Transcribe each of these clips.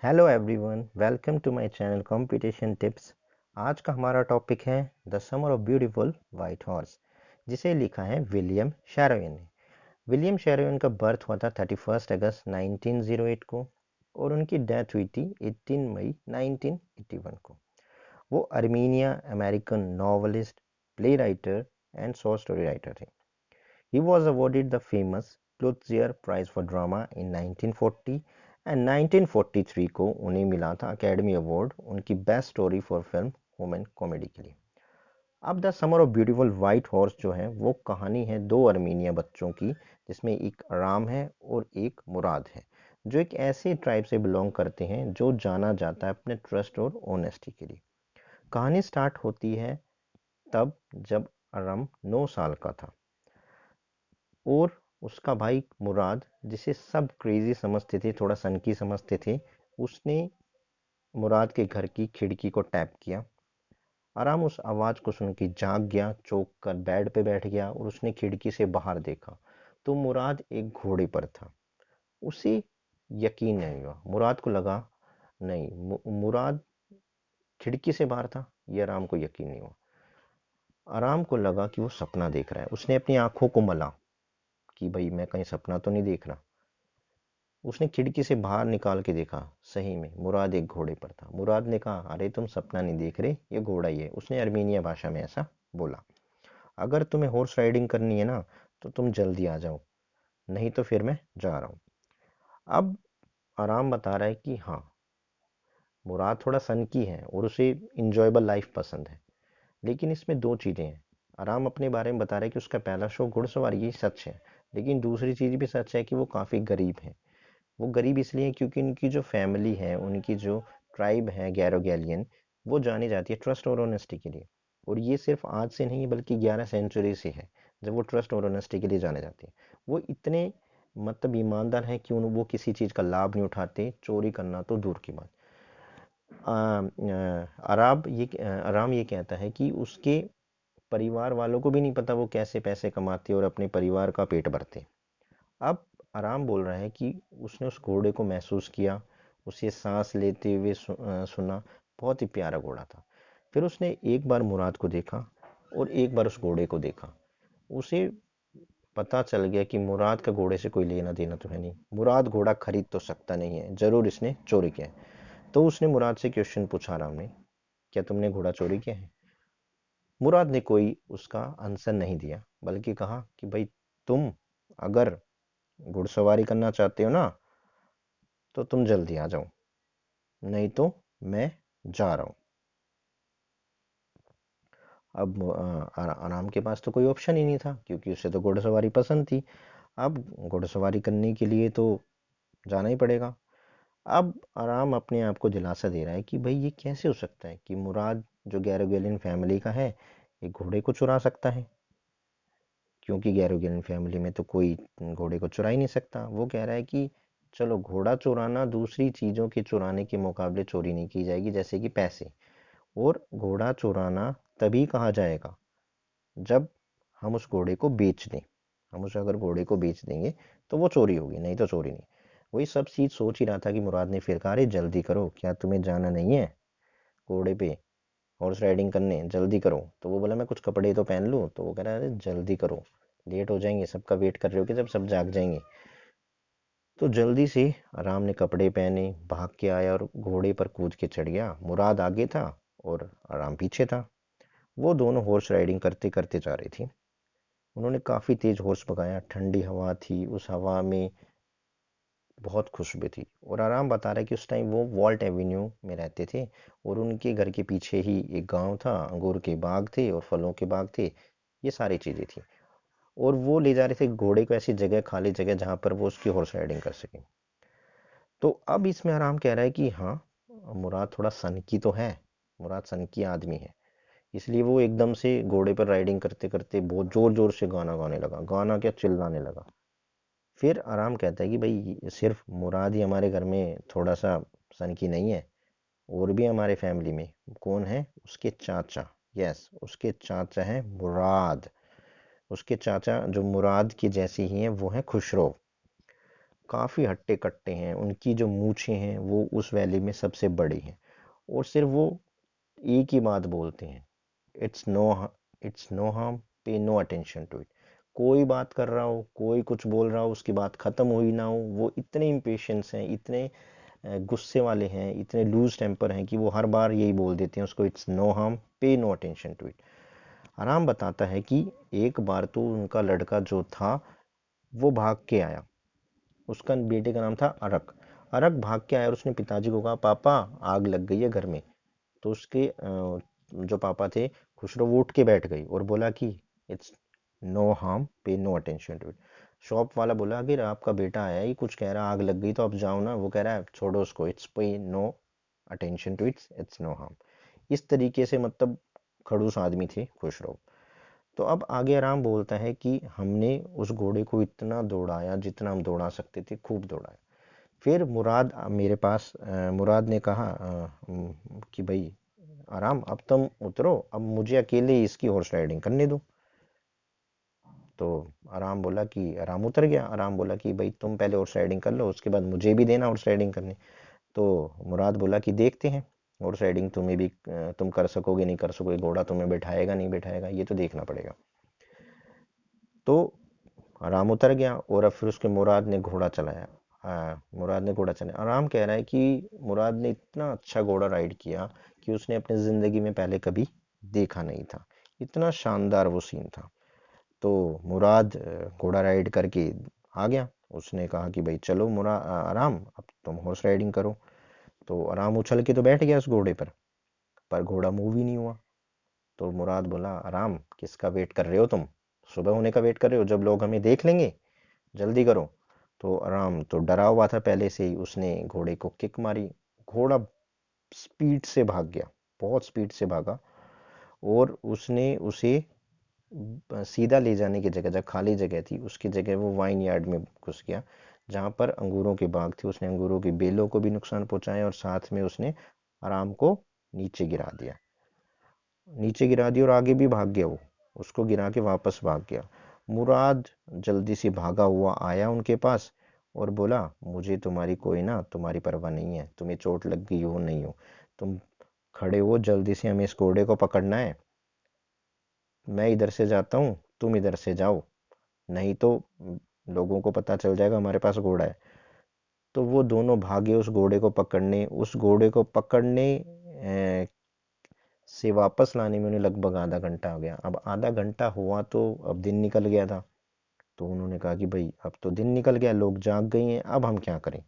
Hello everyone, welcome to my channel competition tips. आज का हमारा टॉपिक है the summer of beautiful white horse, जिसे लिखा है विलियम शैरोइन ने। विलियम शैरोइन का बर्थ हुआ था 31 अगस्त 1908 को और उनकी डेथ हुई थी 18 मई 1981 को। वो Armenia American novelist, play writer and short story writer थे। He was awarded the famous Pulitzer Prize for Drama in 1940 and 1943 को उन्हें मिला था अकेडमी अवार्ड उनकी best story for film women comedy के लिए। अब the summer of beautiful white horse जो है वो कहानी है दो अर्मीनिया बच्चों की, जिसमें एक आराम है और एक मुराद है, जो एक ऐसे ट्राइब से बिलोंग करते हैं जो जाना जाता है अपने ट्रस्ट और ऑनेस्टी के लिए। कहानी स्टार्ट होती है तब जब आराम 9 साल का था और उसका भाई मुराद, जिसे सब क्रेजी समझते थे, थोड़ा सनकी समझते थे, उसने मुराद के घर की खिड़की को टैप किया। आराम उस आवाज़ को सुन के जाग गया, चौंक कर बेड पे बैठ गया और उसने खिड़की से बाहर देखा तो मुराद एक घोड़े पर था। उसे यकीन नहीं हुआ। मुराद को लगा नहीं, मुराद खिड़की से बाहर था। ये आराम को यकीन नहीं हुआ। आराम को लगा कि वो सपना देख रहा है। उसने अपनी आंखों को मला कि भाई मैं कहीं सपना तो नहीं देख रहा। उसने खिड़की से बाहर निकाल के देखा, सही में मुराद एक घोड़े पर था। मुराद ने कहा, अरे तुम सपना नहीं देख रहे, ये घोड़ा ही है। उसने अर्मीनिया भाषा में ऐसा बोला। अगर तुम्हें हॉर्स राइडिंग करनी है ना तो तुम जल्दी आ जाओ, नहीं तो फिर मैं जा रहा हूँ। अब आराम बता रहा है कि हाँ, मुराद थोड़ा सन की है और उसे इंजॉयबल लाइफ पसंद है, लेकिन इसमें दो चीज़ें हैं। आराम अपने बारे में बता रहा है कि उसका पहला शौक घुड़सवारी, ये सच है, लेकिन दूसरी चीज़ भी सच है कि वो काफ़ी गरीब है। वो गरीब इसलिए है क्योंकि उनकी जो फैमिली है, उनकी जो ट्राइब है गैरोगैलियन, वो जानी जाती है ट्रस्ट और ऑनेस्टी के लिए। और ये सिर्फ आज से नहीं बल्कि 11 सेंचुरी से है जब वो ट्रस्ट और ऑनेस्टी के लिए जाने जाते हैं। वो इतने मतलब ईमानदार हैं कि वो किसी चीज़ का लाभ नहीं उठाते, चोरी करना तो दूर की बात। आराम ये कहता है कि उसके परिवार वालों को भी नहीं पता वो कैसे पैसे कमाते और अपने परिवार का पेट भरते। अब आराम बोल रहा है कि उसने उस घोड़े को महसूस किया, उसे सांस लेते हुए सुना। बहुत ही प्यारा घोड़ा था। फिर उसने एक बार मुराद को देखा और एक बार उस घोड़े को देखा। उसे पता चल गया कि मुराद का घोड़े से कोई लेना देना तो है नहीं। मुराद घोड़ा खरीद तो सकता नहीं है, जरूर इसने चोरी किया है। तो उसने मुराद से क्वेश्चन पूछा आराम ने, क्या तुमने घोड़ा चोरी किया है? मुराद ने कोई उसका आंसर नहीं दिया, बल्कि कहा कि भाई, तुम अगर घुड़सवारी करना चाहते हो ना तो तुम जल्दी आ जाओ, नहीं तो मैं जा रहा हूँ। अब आराम के पास तो कोई ऑप्शन ही नहीं था क्योंकि उसे तो घुड़सवारी पसंद थी। अब घुड़सवारी करने के लिए तो जाना ही पड़ेगा। अब आराम अपने आप को दिलासा दे रहा है कि भाई ये कैसे हो सकता है कि मुराद जो गैरोगेलियन फैमिली का है एक घोड़े को चुरा सकता है, क्योंकि गैरोगेलियन फैमिली में तो कोई घोड़े को चुरा ही नहीं सकता। वो कह रहा है कि चलो, घोड़ा चुराना दूसरी चीज़ों के चुराने के मुकाबले चोरी नहीं की जाएगी, जैसे कि पैसे। और घोड़ा चुराना तभी कहा जाएगा जब हम उस घोड़े को बेच दें। हम उस अगर घोड़े को बेच देंगे तो वो चोरी होगी, नहीं तो चोरी नहीं। वही सब चीज़ सोच ही रहा था कि मुराद ने फिर कहा, अरे जल्दी करो, क्या तुम्हें जाना नहीं है घोड़े पे हॉर्स राइडिंग करने? जल्दी करो। तो वो बोला, मैं कुछ कपड़े तो पहन लूँ। तो वो कह रहा है, अरे जल्दी करो, लेट हो जाएंगे, सबका वेट कर रहे हो कि जब सब जाग जाएंगे। तो जल्दी से आराम ने कपड़े पहने, भाग के आया और घोड़े पर कूद के चढ़ गया। मुराद आगे था और आराम पीछे था। वो दोनों हॉर्स राइडिंग करते करते जा रही थी। उन्होंने काफ़ी तेज हॉर्स भगाया, ठंडी हवा थी, उस हवा में बहुत खुशबू थी। और आराम बता रहा है कि उस टाइम वो वॉल्ट एवेन्यू में रहते थे और उनके घर के पीछे ही एक गांव था, अंगूर के बाग थे और फलों के बाग थे, ये सारी चीज़ें थी। और वो ले जा रहे थे घोड़े को ऐसी जगह, खाली जगह, जहाँ पर वो उसकी हॉर्स राइडिंग कर सके। तो अब इसमें आराम कह रहा है कि हाँ, मुराद थोड़ा सनकी तो है, मुराद सनकी आदमी है, इसलिए वो एकदम से घोड़े पर राइडिंग करते करते बहुत जोर जोर से गाना गाने लगा। गाना क्या, चिल्लाने लगा। फिर आराम कहता है कि भाई, सिर्फ मुराद ही हमारे घर में थोड़ा सा सनकी नहीं है, और भी हमारे फैमिली में। कौन है? उसके चाचा। यस, उसके चाचा है मुराद। उसके चाचा जो मुराद के जैसे ही हैं वो हैं खुसरो। काफ़ी हट्टे कट्टे हैं, उनकी जो मूछें हैं वो उस वैली में सबसे बड़ी हैं, और सिर्फ वो एक ही बात बोलते हैं, it's no it's no harm, pay no attention to it. कोई बात कर रहा हो, कोई कुछ बोल रहा हो, उसकी बात खत्म हुई ना हो, वो इतने इम्पेशंस हैं, इतने गुस्से वाले हैं, इतने लूज टेम्पर हैं कि वो हर बार यही बोल देते हैं उसको, it's no harm, pay no attention to it. आराम बताता है कि एक बार तो उनका लड़का जो था वो भाग के आया, उसका बेटे का नाम था अरक। अरक भाग के आया और उसने पिताजी को कहा, पापा आग लग गई है घर में। तो उसके जो पापा थे खुसरो, वो उठ के बैठ गई और बोला कि it's no harm, pay no attention to it. Shop वाला बोला, अगर आपका बेटा आया ही कुछ कह रहा आग लग गई तो आप जाओ ना, वो कह रहा है छोड़ो उसको, it's pay no attention to it's no harm. इस तरीके से मतलब खड़ूस आदमी थे खुसरो। तो अब आगे आराम बोलता है कि हमने उस घोड़े को इतना दौड़ाया जितना हम दौड़ा सकते थे, खूब दौड़ाया। फिर मुराद मेरे पास मुराद ने कहा कि भाई आराम अब तुम उतरो, अब मुझे अकेले ही इसकी हॉर्स राइडिंग करने दो। तो आराम बोला कि आराम उतर गया, आराम बोला कि भाई तुम पहले हॉर्स राइडिंग कर लो, उसके बाद मुझे भी देना हॉर्स राइडिंग करने। तो मुराद बोला कि देखते हैं हॉर्स राइडिंग तुम्हें भी तुम कर सकोगे नहीं कर सकोगे, घोड़ा तुम्हें बैठाएगा नहीं बैठाएगा, ये तो देखना पड़ेगा। तो आराम उतर गया और अब फिर उसके मुराद ने घोड़ा चलाया। मुराद ने घोड़ा चलाया। आराम कह रहा है कि मुराद ने इतना अच्छा घोड़ा राइड किया कि उसने अपनी ज़िंदगी में पहले कभी देखा नहीं था, इतना शानदार वो सीन था। तो मुराद घोड़ा राइड करके आ गया। उसने कहा कि भाई चलो आराम अब तुम हॉर्स राइडिंग करो। तो आराम उछल के तो बैठ गया उस घोड़े पर घोड़ा मूव ही नहीं हुआ। तो मुराद बोला, आराम किसका वेट कर रहे हो तुम, सुबह होने का वेट कर रहे हो जब लोग हमें देख लेंगे, जल्दी करो। तो आराम तो डरा हुआ था पहले से ही, उसने घोड़े को किक मारी। घोड़ा स्पीड से भाग गया, बहुत स्पीड से भागा, और उसने उसे सीधा ले जाने की जगह, जब खाली जगह थी उसकी जगह वो वाइन यार्ड में घुस गया, जहाँ पर अंगूरों के बाग थे। उसने अंगूरों की बेलों को भी नुकसान पहुंचाया और साथ में उसने आराम को नीचे गिरा दिया, नीचे गिरा दिया और आगे भी भाग गया, वो उसको गिरा के वापस भाग गया। मुराद जल्दी से भागा हुआ आया उनके पास और बोला, मुझे तुम्हारी कोई ना तुम्हारी परवाह नहीं है, तुम्हें चोट लग गई हो नहीं हो, तुम खड़े हो, जल्दी से हमें इस घोड़े को पकड़ना है, मैं इधर से जाता हूँ, तुम इधर से जाओ, नहीं तो लोगों को पता चल जाएगा हमारे पास घोड़ा है। तो वो दोनों भागे उस घोड़े को पकड़ने, उस घोड़े को पकड़ने से वापस लाने में उन्हें लगभग आधा घंटा हो गया। अब आधा घंटा हुआ तो अब दिन निकल गया था। तो उन्होंने कहा कि भाई अब तो दिन निकल गया, लोग जाग गए हैं, अब हम क्या करें।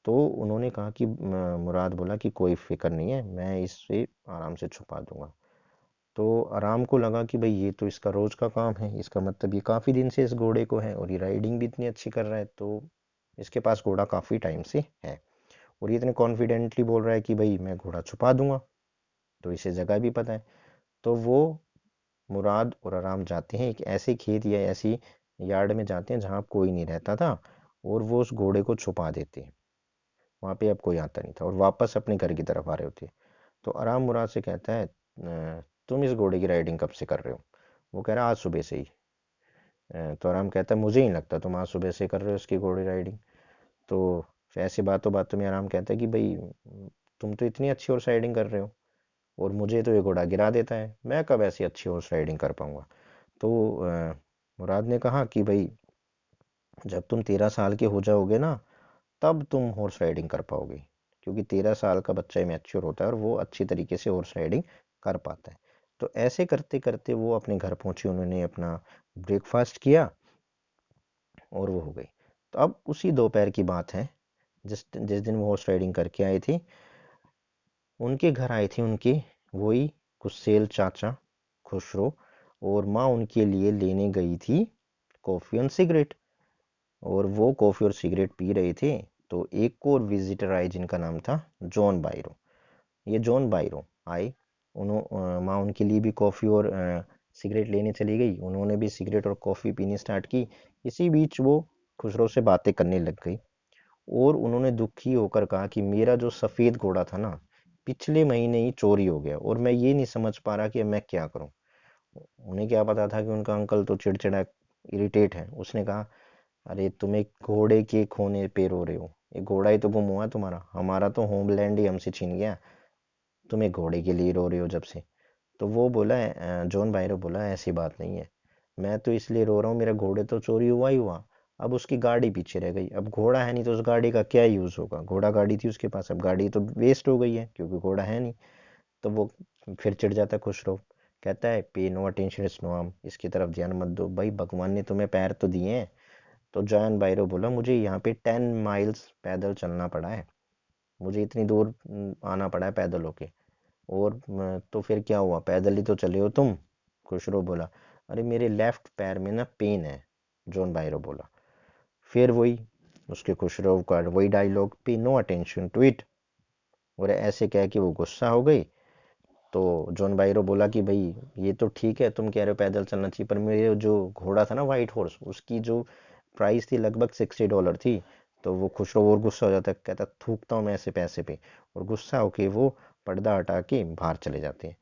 तो उन्होंने कहा कि मुराद बोला कि कोई फिक्र नहीं है, मैं इससे आराम से छुपा दूंगा। तो आराम को लगा कि भाई ये तो इसका रोज का काम है, इसका मतलब ये काफ़ी दिन से इस घोड़े को है और ये राइडिंग भी इतनी अच्छी कर रहा है, तो इसके पास घोड़ा काफ़ी टाइम से है, और ये इतने कॉन्फिडेंटली बोल रहा है कि भाई मैं घोड़ा छुपा दूंगा, तो इसे जगह भी पता है। तो वो मुराद और आराम जाते हैं एक ऐसे खेत या ऐसी यार्ड में जाते हैं जहाँ कोई नहीं रहता था, और वो उस घोड़े को छुपा देते हैं, वहाँ पे अब कोई आता नहीं था, और वापस अपने घर की तरफ आ रहे होते हैं। तो आराम मुराद से कहता है, तुम इस घोड़े की राइडिंग कब से कर रहे हो?" वो कह रहा है, आज सुबह से ही। तो आराम कहता है, मुझे नहीं लगता तुम आज सुबह से कर रहे हो उसकी घोड़ी राइडिंग। तो ऐसे बातों बातों में आराम कहता है कि भाई तुम तो इतनी अच्छी हॉर्स राइडिंग कर रहे हो और मुझे तो ये घोड़ा गिरा देता है, मैं कब ऐसी अच्छी हॉर्स राइडिंग कर पाऊंगा। तो मुराद ने कहा कि भाई जब तुम 13 साल के हो जाओगे ना, तब तुम हॉर्स राइडिंग कर पाओगे, क्योंकि 13 साल का बच्चा मैच्योर होता है और वो अच्छी तरीके से हॉर्स राइडिंग कर पाता है। तो ऐसे करते करते वो अपने घर पहुंचे, उन्होंने अपना ब्रेकफास्ट किया और वो हो गई। तो अब उसी दोपहर की बात है, जिस जिस दिन वो हॉर्स राइडिंग करके आए थे, उनके घर आए थे उनके वही गुस्सेल चाचा खुसरो, और माँ उनके लिए लेने गई थी कॉफ़ी और सिगरेट, और वो कॉफ़ी और सिगरेट पी रहे थे। तो एक और विजिटर आए जिनका नाम था जॉन बायरो। ये जॉन बायरो आए, माँ उनके लिए भी कॉफ़ी और सिगरेट लेने चली गई, उन्होंने भी सिगरेट और कॉफ़ी पीनी स्टार्ट की। इसी बीच वो खुसरो से बातें करने लग गई, और उन्होंने दुखी होकर कहा कि मेरा जो सफ़ेद घोड़ा था ना, पिछले महीने ही चोरी हो गया और मैं ये नहीं समझ पा रहा कि मैं क्या करूं। उन्हें क्या पता था कि उनका अंकल तो चिड़चिड़ा इरिटेट है। उसने कहा, अरे तुम एक घोड़े के खोने पे रो रहे हो, एक घोड़ा ही तो गुम हुआ तुम्हारा, हमारा तो होमलैंड ही हमसे छीन गया। तुम एक घोड़े के लिए रो रहे हो जब से। तो वो बोला जॉन बायरो बोला ऐसी बात नहीं है, मैं तो इसलिए रो रहा हूँ, मेरा घोड़े तो चोरी हुआ ही हुआ, अब उसकी गाड़ी पीछे रह गई, अब घोड़ा है नहीं तो उस गाड़ी का क्या यूज़ होगा, घोड़ा गाड़ी थी उसके पास, अब गाड़ी तो वेस्ट हो गई है क्योंकि घोड़ा है नहीं। तो वो फिर चिढ़ जाता है खुसरो, कहता है पे नो अटेंशन स्नोआम, इसकी तरफ ध्यान मत दो भाई, भगवान ने तुम्हें पैर तो दिए हैं। तो जॉन बायरो बोला मुझे यहाँ पे 10 माइल्स पैदल चलना पड़ा है, मुझे इतनी दूर आना पड़ा है पैदल होके। और तो फिर क्या हुआ, पैदल ही तो चले हो तुम। खुशरो बोला अरे मेरे लेफ्ट पैर में ना पेन है। जॉन बायरो बोला। फिर वही उसके खुशरो का वही डायलॉग, पे नो अटेंशन टू इट। और ऐसे कह के वो गुस्सा हो गई। तो जॉन बायरो बोला कि भाई ये तो ठीक है तुम कह रहे हो पैदल चलना चाहिए, पर मेरे जो घोड़ा था ना वाइट हॉर्स, उसकी जो प्राइस थी लगभग $60 थी। तो वो खुशरो और गुस्सा हो जाता है, कहता थूकता हूँ मैं ऐसे पैसे पे। और गुस्सा होके वो पर्दा हटा के बाहर चले जाते हैं।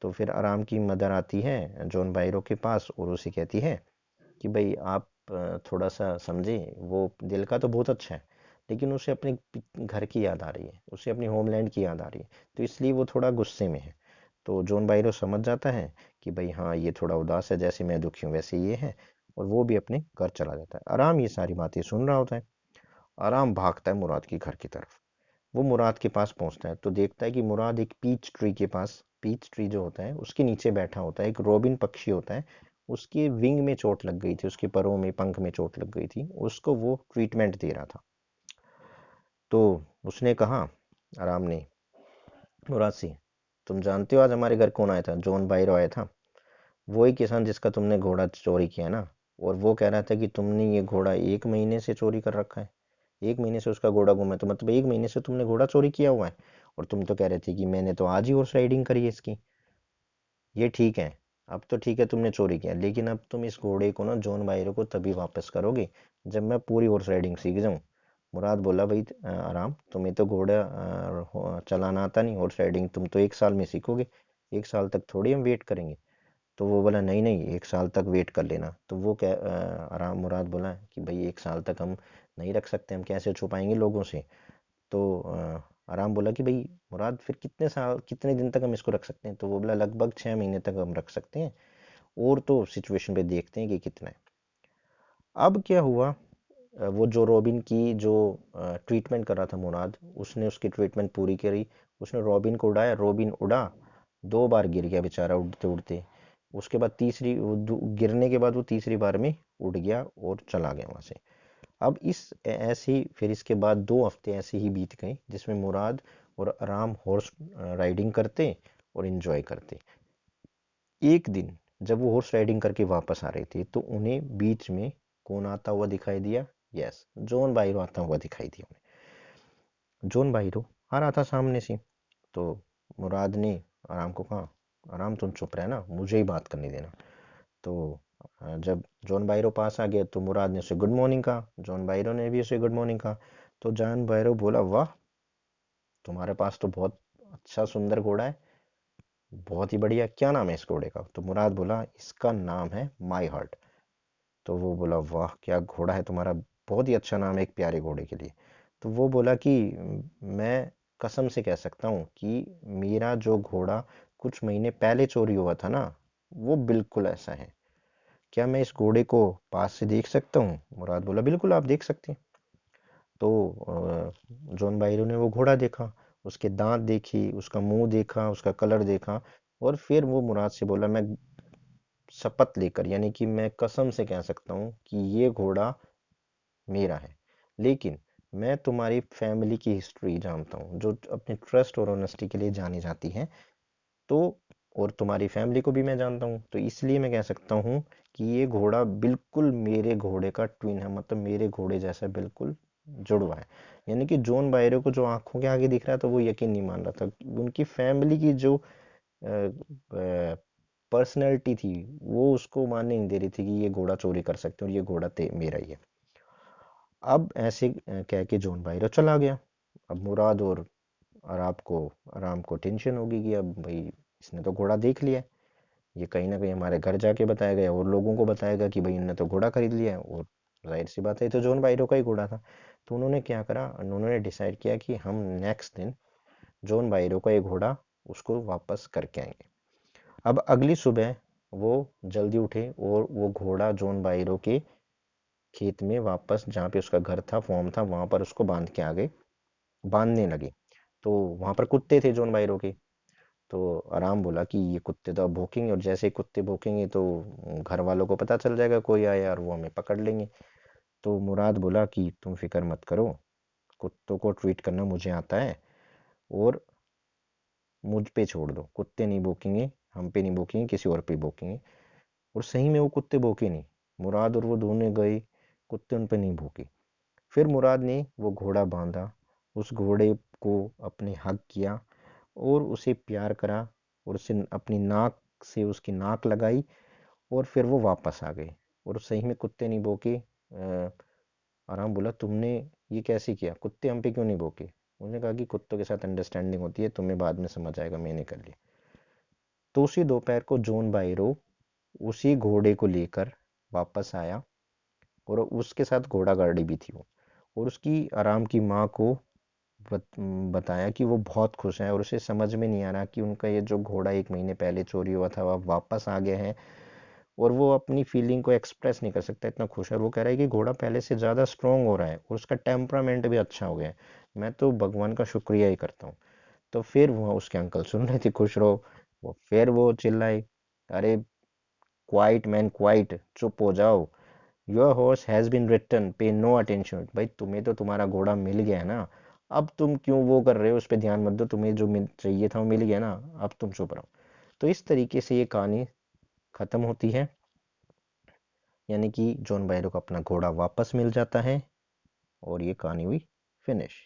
तो फिर आराम की मदर आती है जॉन बायरो के पास और उसे कहती है कि भाई आप थोड़ा सा समझे, वो दिल का तो बहुत अच्छा है, लेकिन उसे अपने घर की याद आ रही है, उसे अपनी होमलैंड की याद आ रही है, तो इसलिए वो थोड़ा गुस्से में है। तो जॉन बायरो समझ जाता है कि भाई हाँ ये थोड़ा उदास है, जैसे मैं दुखी हूँ वैसे ये है। और वो भी अपने घर चला जाता है। आराम ये सारी बातें सुन रहा होता है। आराम भागता है मुराद के घर की तरफ। वो मुराद के पास पहुंचता है तो देखता है कि मुराद एक पीच ट्री के पास, पीच ट्री जो होता है उसके नीचे बैठा होता है। एक रोबिन पक्षी होता है, उसके विंग में चोट लग गई थी, उसके परों में पंख में चोट लग गई थी, उसको वो ट्रीटमेंट दे रहा था। तो उसने कहा, आराम ने, मुराद से, तुम जानते हो आज हमारे घर कौन आया था? जॉन बायरो आया था, वही किसान जिसका तुमने घोड़ा चोरी किया ना। और वो कह रहा था कि तुमने ये घोड़ा 1 महीने से चोरी कर रखा है, 1 महीने से उसका घोड़ा गुम है, तो मतलब 1 महीने से तुमने घोड़ा चोरी किया हुआ है। और तुम तो कह रहे थे कि मैंने तो आज ही हॉर्स राइडिंग करी है इसकी। ये ठीक है, अब तो ठीक है तुमने चोरी किया, लेकिन अब तुम इस घोड़े को ना जॉन बायरो को तभी वापस करोगे जब मैं पूरी हॉर्स राइडिंग सीख जाऊं। मुराद बोला भाई आराम, तुम्हें तो घोड़ा चलाना आता नहीं, हॉर्स राइडिंग तुम तो 1 साल में सीखोगे, 1 साल तक थोड़ी हम वेट करेंगे। तो वो बोला नहीं नहीं 1 साल तक वेट कर लेना। तो वो क्या, आराम मुराद बोला कि भाई 1 साल तक हम नहीं रख सकते, हम कैसे छुपाएंगे लोगों से। तो आराम बोला कि भाई मुराद फिर कितने साल कितने दिन तक हम इसको रख सकते हैं? तो वो बोला लगभग 6 महीने तक हम रख सकते हैं, और तो सिचुएशन पे देखते हैं कि कितना है। अब क्या हुआ, वो जो रॉबिन की जो ट्रीटमेंट कर रहा था मुराद, उसने उसकी ट्रीटमेंट पूरी करी। उसने रॉबिन को उड़ाया, रॉबिन उड़ा, 2 बार गिर गया बेचारा उड़ते उड़ते। उसके बाद गिरने के बाद वो तीसरी बार में उड़ गया और चला गया वहां से। अब इस ऐसे ही फिर इसके बाद 2 हफ्ते ऐसे ही बीत गए जिसमें मुराद और आराम हॉर्स राइडिंग करते और इन्जॉय करते। एक दिन जब वो हॉर्स राइडिंग करके वापस आ रहे थे तो उन्हें बीच में कौन आता हुआ दिखाई दिया? यस, जॉन बाइरो आता हुआ दिखाई दिया उन्हें। जॉन बाइरो आ रहा था सामने से। तो मुराद ने आराम को कहा, आराम तुम चुप रहना, मुझे ही बात करने देना। तो जब जॉन बाइरो पास आ गया तो मुराद ने उसे गुड मॉर्निंग कहा, जॉन बाइरो ने भी उसे गुड मॉर्निंग कहा। तो जॉन बाइरो बोला वाह, तुम्हारे पास तो बहुत अच्छा सुंदर घोड़ा है, बहुत ही बढ़िया, क्या नाम है इस घोड़े का? तो मुराद बोला इसका नाम है माई हार्ट। तो वो बोला वाह क्या घोड़ा है तुम्हारा, बहुत ही अच्छा नाम है एक प्यारे घोड़े के लिए। तो वो बोला कि मैं कसम से कह सकता हूँ कि मेरा जो घोड़ा कुछ महीने पहले चोरी हुआ था ना, वो बिल्कुल ऐसा है। क्या मैं इस घोड़े को पास से देख सकता हूँ? मुराद बोला बिल्कुल आप देख सकते हैं। तो जॉन बायरो ने वो घोड़ा देखा, उसके दांत देखी, उसका मुंह देखा, उसका कलर देखा। और फिर वो मुराद से बोला, मैं शपथ लेकर, यानी कि मैं कसम से कह सकता हूँ कि ये घोड़ा मेरा है। लेकिन मैं तुम्हारी फैमिली की हिस्ट्री जानता हूँ जो अपने ट्रस्ट और ऑनेस्टी के लिए जानी जाती है। तो और तुम्हारी फैमिली को भी मैं जानता हूँ, तो इसलिए मैं कह सकता हूँ कि ये घोड़ा बिल्कुल मेरे घोड़े का ट्विन है, मतलब मेरे घोड़े जैसा बिल्कुल जुड़वा है। यानी कि जॉन बायरो को जो आंखों के आगे दिख रहा था वो यकीन नहीं मान रहा था। उनकी फैमिली की जो पर्सनैलिटी थी वो उसको मानने नहीं दे रही थी कि ये घोड़ा चोरी कर सकते हैं और ये घोड़ा मेरा ही है। अब ऐसे कह के जॉन बायरो चला गया। अब मुराद और आराम को टेंशन होगी कि अब भाई इसने तो घोड़ा देख लिया है, ये कहीं ना कहीं हमारे घर जाके बताया गया और लोगों को बताएगा कि भाई इनने तो घोड़ा खरीद लिया है। और जाहिर सी बात है, ये तो जॉन बायरो का ही घोड़ा था। तो उन्होंने क्या करा, उन्होंने डिसाइड किया कि हम नेक्स्ट दिन जॉन बायरो का ये घोड़ा उसको वापस करके आएंगे। अब अगली सुबह वो जल्दी उठे और वो घोड़ा जॉन बायरो के खेत में वापस, जहाँ पे उसका घर था, फॉर्म था, वहां पर उसको बांध के आ गए, बांधने लगे। तो वहां पर कुत्ते थे जॉन बायरो के। तो आराम बोला कि ये कुत्ते तो अब भौंकेंगे, और जैसे ही कुत्ते भौंकेंगे तो घर वालों को पता चल जाएगा कोई आया और वो हमें पकड़ लेंगे। तो मुराद बोला कि तुम फिक्र मत करो, कुत्तों को ट्रीट करना मुझे आता है, और मुझ पे छोड़ दो, कुत्ते नहीं भौंकेंगे, हम पे नहीं भौंकेंगे, किसी और पे भौंकेंगे। और सही में वो कुत्ते भौंके नहीं। मुराद और वो दोनों गए, कुत्ते उन पे नहीं भौंके। फिर मुराद ने वो घोड़ा बांधा, उस घोड़े को अपने हक किया और उसे प्यार करा, और उसे अपनी नाक से उसकी नाक लगाई, और फिर वो वापस आ गए। और सही में कुत्ते नहीं भौंके। आराम बोला, तुमने ये कैसे किया, कुत्ते हम पे क्यों नहीं भौंके? उन्होंने कहा कि कुत्तों के साथ अंडरस्टैंडिंग होती है, तुम्हें बाद में समझ आएगा, मैंने कर लिया। तो उसी दोपहर को जॉन बायरो उसी घोड़े को लेकर वापस आया, और उसके साथ घोड़ा गाड़ी भी थी वो। और उसकी आराम की माँ को बत, बताया कि वो बहुत खुश है, और उसे समझ में नहीं आ रहा कि उनका ये जो घोड़ा 1 महीने पहले चोरी हुआ था वह वापस आ गया है। और वो अपनी फीलिंग को एक्सप्रेस नहीं कर सकता, इतना खुश है। और वो कह रहा है कि घोड़ा पहले से ज़्यादा स्ट्रांग हो रहा है और उसका टेम्परामेंट भी अच्छा हो गया है। मैं तो भगवान का शुक्रिया ही करता हूँ। तो फिर वहाँ उसके अंकल सुन रहे थे, खुश रहो। वो फिर वो चिल्लाए, अरे क्वाइट मैन क्वाइट, चुप हो जाओ, your horse has been written, pay no attention. भाई तुम्हें तो तुम्हारा घोड़ा मिल गया है ना, अब तुम क्यों वो कर रहे हो, उस पर ध्यान मत दो, तुम्हें जो मिल चाहिए था वो मिल गया ना, अब तुम चुप रहो। तो इस तरीके से ये कहानी खत्म होती है, यानी कि जॉन बायरो को अपना घोड़ा वापस मिल जाता है, और ये कहानी हुई फिनिश।